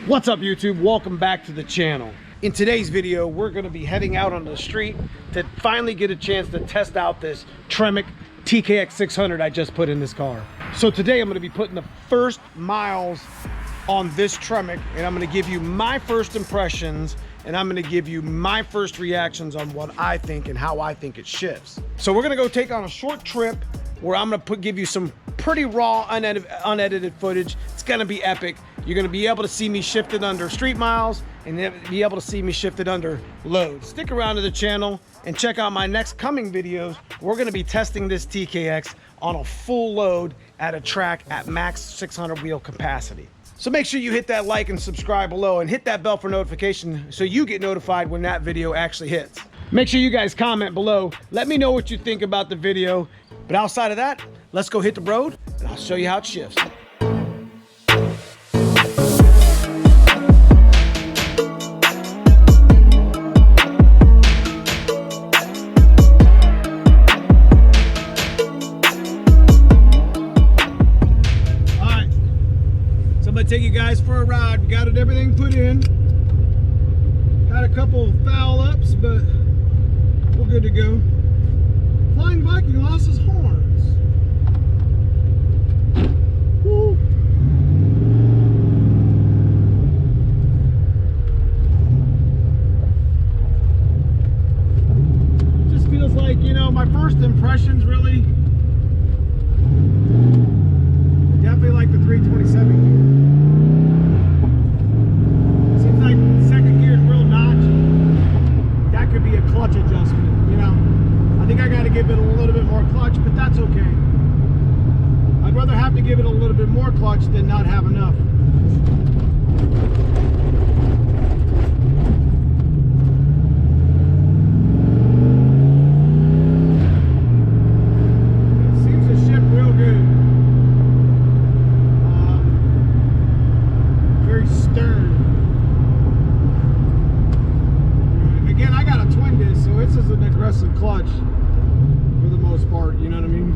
What's up, YouTube? Welcome back to the channel. In today's video, we're going to be heading out on the street to finally get a chance to test out this Tremec TKX 600 I just put in this car. So today I'm going to be putting the first miles on this Tremec, and I'm going to give you my first impressions, and I'm going to give you my first reactions on what I think and how I think it shifts. So we're going to go take on a short trip where I'm going to give you some pretty raw, unedited footage. It's going to be epic. You're going to be able to see me shift it under street miles and be able to see me shift it under loads. Stick around to the channel and check out my next coming videos. We're going to be testing this TKX on a full load at a track at max 600 wheel capacity. So make sure you hit that like and subscribe below and hit that bell for notification so you get notified when that video actually hits. Make sure you guys comment below. Let me know what you think about the video. But outside of that, let's go hit the road and I'll show you how it shifts. Take you guys for a ride. We got everything put in. Got a couple foul ups, but we're good to go. Flying Viking lost his horns. Woo. Just feels like, you know, my first impressions really definitely like the 327 gear. Clutch adjustment, you know. I think I got to give it a little bit more clutch, but that's okay. I'd rather have to give it a little bit more clutch than not have enough. It seems to shift real good. Very stern. Again, I got a twin disc, so this is an aggressive clutch for the most part, you know what I mean?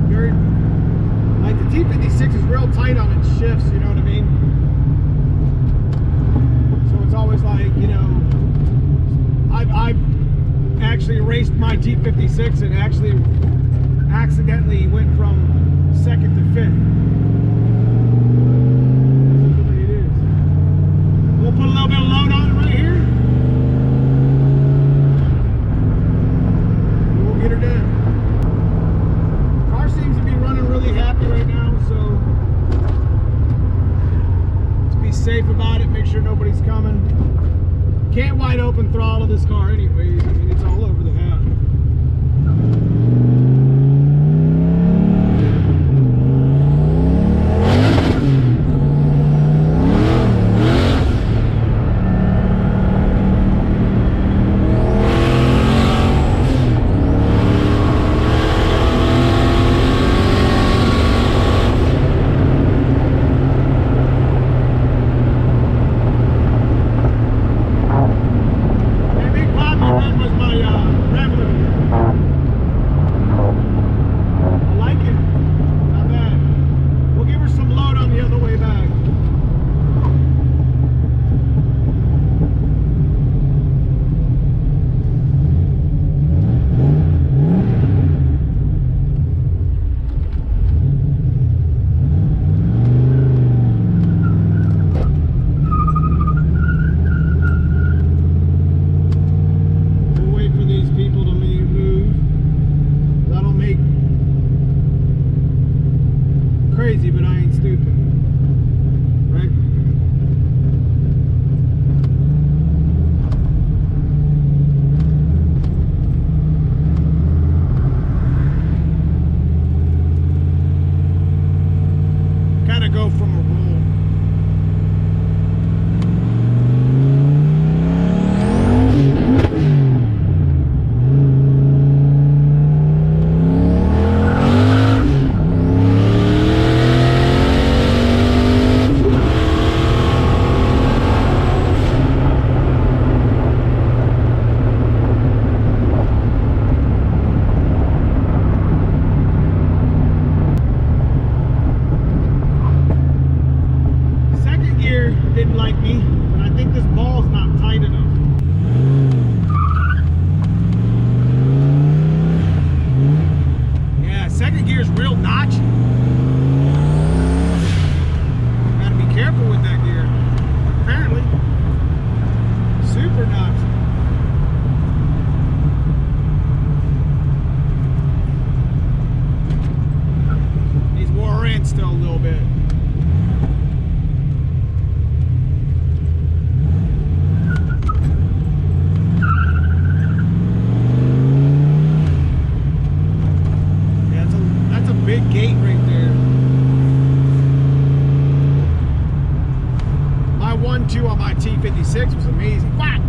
Very, like the T56 is real tight on its shifts, you know what I mean? So it's always like, you know, I've actually raced my T56 and actually accidentally went from second to fifth. That's the way it is. We'll put a little bit of load on it right here. And we'll get her done. Car seems to be running really happy right now, so let's be safe about it, make sure nobody's coming. Can't wide open throttle this car anyways. I mean, it's all over the hat. That was my Rev limiter. gear didn't like me, but I think this ball's not tight enough. Yeah, second gear is real notchy. Gotta be careful with that gear. Apparently, super notchy. Needs more in still a little bit. Big gate right there. My 1.2 on my T56 was amazing. Whack!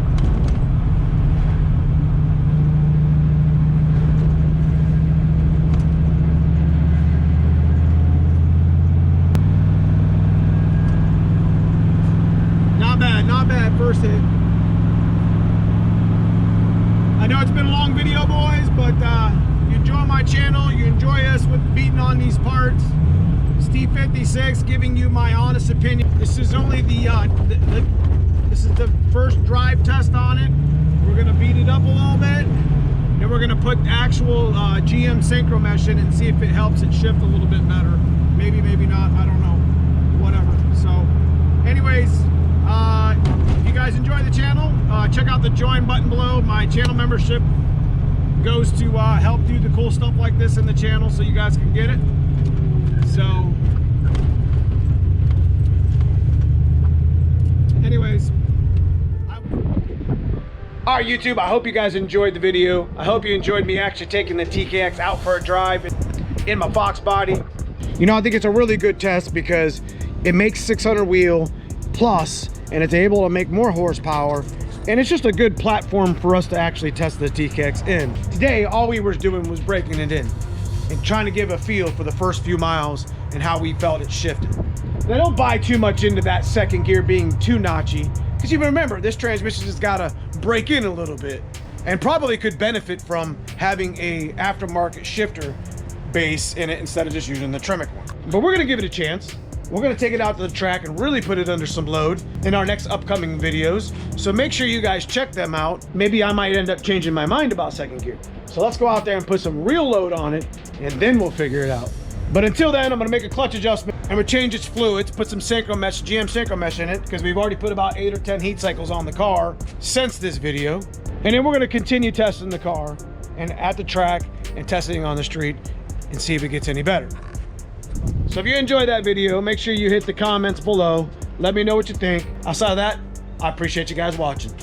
Not bad first hit. I know it's been a long video, boys, but you enjoy my channel, you enjoy us with beating on these parts. It's T56 giving you my honest opinion. This is only this is the first drive test on it. We're gonna beat it up a little bit, then we're gonna put actual GM synchro mesh in and see if it helps it shift a little bit better. Maybe, maybe not, I don't know, whatever. So anyways, if you guys enjoy the channel, check out the join button below. My channel membership goes to help do the cool stuff like this in the channel so you guys can get it. So anyways, all right, YouTube, I hope you guys enjoyed the video. I hope you enjoyed me actually taking the TKX out for a drive in my Fox body. You know, I think it's a really good test because it makes 600 wheel plus, and it's able to make more horsepower, and it's just a good platform for us to actually test the TKX in. Today, all we were doing was breaking it in and trying to give a feel for the first few miles and how we felt it shifted. Now, don't buy too much into that second gear being too notchy, because you remember, this transmission has got to break in a little bit and probably could benefit from having a aftermarket shifter base in it instead of just using the Tremec one. But we're gonna give it a chance. We're gonna take it out to the track and really put it under some load in our next upcoming videos. So make sure you guys check them out. Maybe I might end up changing my mind about second gear. So let's go out there and put some real load on it, and then we'll figure it out. But until then, I'm gonna make a clutch adjustment and we'll change its fluids, put some synchro mesh, GM synchro mesh in it, because we've already put about 8 or 10 heat cycles on the car since this video. And then we're gonna continue testing the car and at the track and testing on the street and see if it gets any better. So if you enjoyed that video, make sure you hit the comments below. Let me know what you think. Outside of that, I appreciate you guys watching.